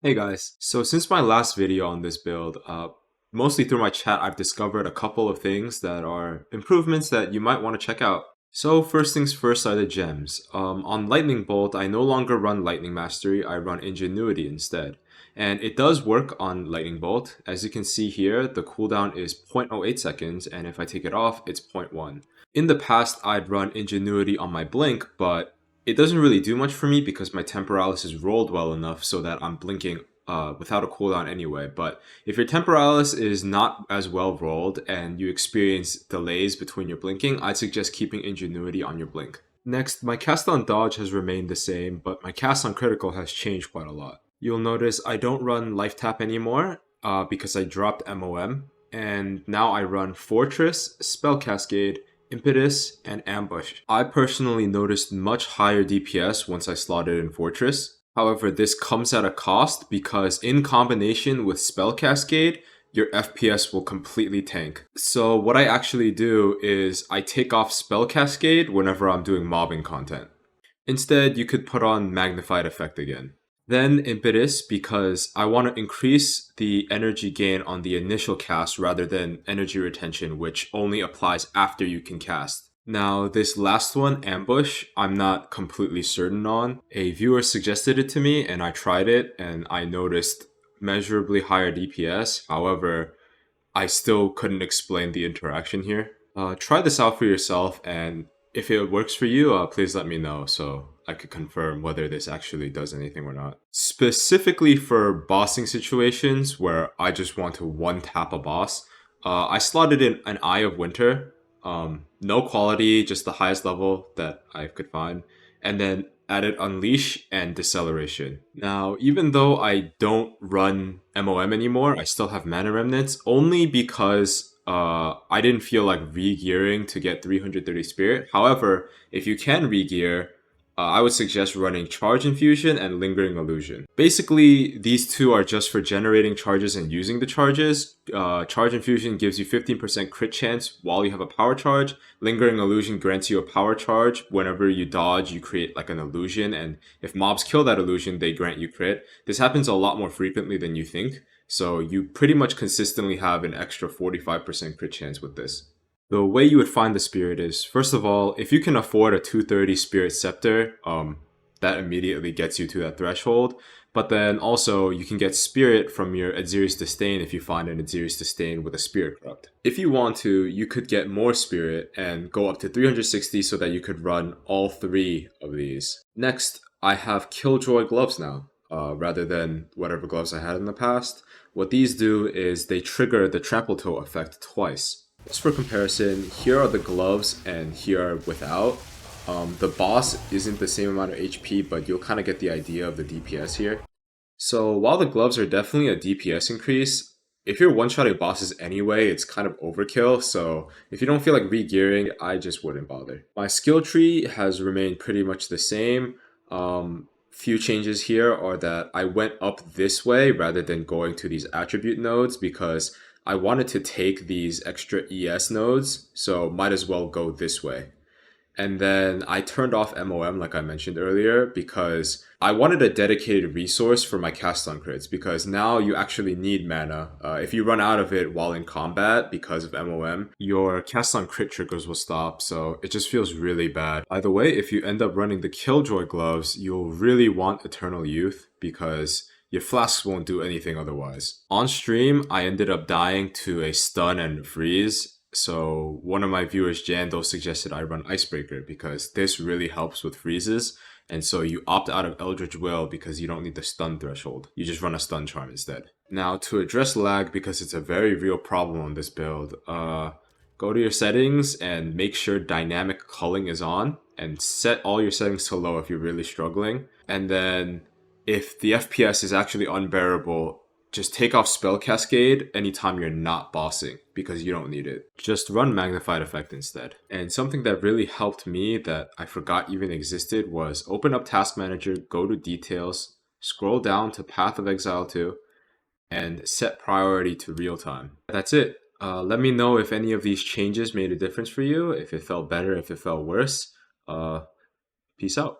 Hey guys, so since my last video on this build, mostly through my chat, I've discovered a couple of things that are improvements that you might want to check out. So first things first are the gems. On Lightning Bolt, I no longer run Lightning Mastery, I run Ingenuity instead. And it does work on Lightning Bolt. As you can see here, the cooldown is 0.08 seconds, and if I take it off, it's zero point 0.1. In the past, I'd run Ingenuity on my Blink, but it doesn't really do much for me because my Temporalis is rolled well enough so that I'm blinking without a cooldown anyway. But if your Temporalis is not as well rolled and you experience delays between your blinking, I'd suggest keeping Ingenuity on your blink. Next, my cast on dodge has remained the same, but my cast on critical has changed quite a lot. You'll notice I don't run life tap anymore because I dropped MOM, and now I run Fortress, Spell Cascade, Impetus, and Ambush. I personally noticed much higher DPS once I slotted in Fortress. However, this comes at a cost because in combination with Spell Cascade, your FPS will completely tank. So what I actually do is I take off Spell Cascade whenever I'm doing mobbing content. Instead, you could put on Magnified Effect again. Then Impetus, because I want to increase the energy gain on the initial cast rather than energy retention, which only applies after you can cast. Now, this last one, Ambush, I'm not completely certain on. A viewer suggested it to me and I tried it and I noticed measurably higher DPS. However, I still couldn't explain the interaction here. Try this out for yourself, and if it works for you, please let me know so I could confirm whether this actually does anything or not. Specifically for bossing situations where I just want to one-tap a boss, I slotted in an Eye of Winter. No quality, just the highest level that I could find. And then added Unleash and Deceleration. Now, even though I don't run MOM anymore, I still have Mana Remnants, only because I didn't feel like re-gearing to get 330 Spirit. However, if you can re-gear, I would suggest running Charge Infusion and Lingering Illusion. Basically, these two are just for generating charges and using the charges. Charge Infusion gives you 15% crit chance while you have a power charge. Lingering Illusion grants you a power charge. Whenever you dodge, you create like an illusion, and if mobs kill that illusion, they grant you crit. This happens a lot more frequently than you think, so you pretty much consistently have an extra 45% crit chance with this. The way you would find the spirit is, first of all, if you can afford a 230 spirit scepter, that immediately gets you to that threshold. But then also, you can get spirit from your Adziri's Disdain if you find an Adziri's Disdain with a spirit corrupt. If you want to, you could get more spirit and go up to 360 so that you could run all three of these. Next, I have Killjoy gloves now, rather than whatever gloves I had in the past. What these do is they trigger the trample toe effect twice. Just for comparison, here are the gloves and here are without. The boss isn't the same amount of HP, but you'll kind of get the idea of the DPS here. So while the gloves are definitely a DPS increase, if you're one-shotting bosses anyway, it's kind of overkill, so if you don't feel like re-gearing, I just wouldn't bother. My skill tree has remained pretty much the same. Few changes here are that I went up this way rather than going to these attribute nodes because I wanted to take these extra ES nodes, so might as well go this way. And then I turned off MOM like I mentioned earlier because I wanted a dedicated resource for my cast on crits because now you actually need mana. If you run out of it while in combat because of MOM, your cast on crit triggers will stop, so it just feels really bad. Either way, if you end up running the Killjoy gloves, you'll really want Eternal Youth because your flasks won't do anything otherwise. On stream, I ended up dying to a stun and freeze. So one of my viewers, Jandles, suggested I run Icebreaker because this really helps with freezes. And so you opt out of Eldritch Will because you don't need the stun threshold. You just run a stun charm instead. Now to address lag, because it's a very real problem on this build, go to your settings and make sure dynamic culling is on and set all your settings to low if you're really struggling. And then if the FPS is actually unbearable, just take off Spell Cascade anytime you're not bossing because you don't need it. Just run Magnified Effect instead. And something that really helped me that I forgot even existed was open up Task Manager, go to Details, scroll down to Path of Exile 2, and set priority to real time. That's it. Let me know if any of these changes made a difference for you, if it felt better, if it felt worse. Peace out.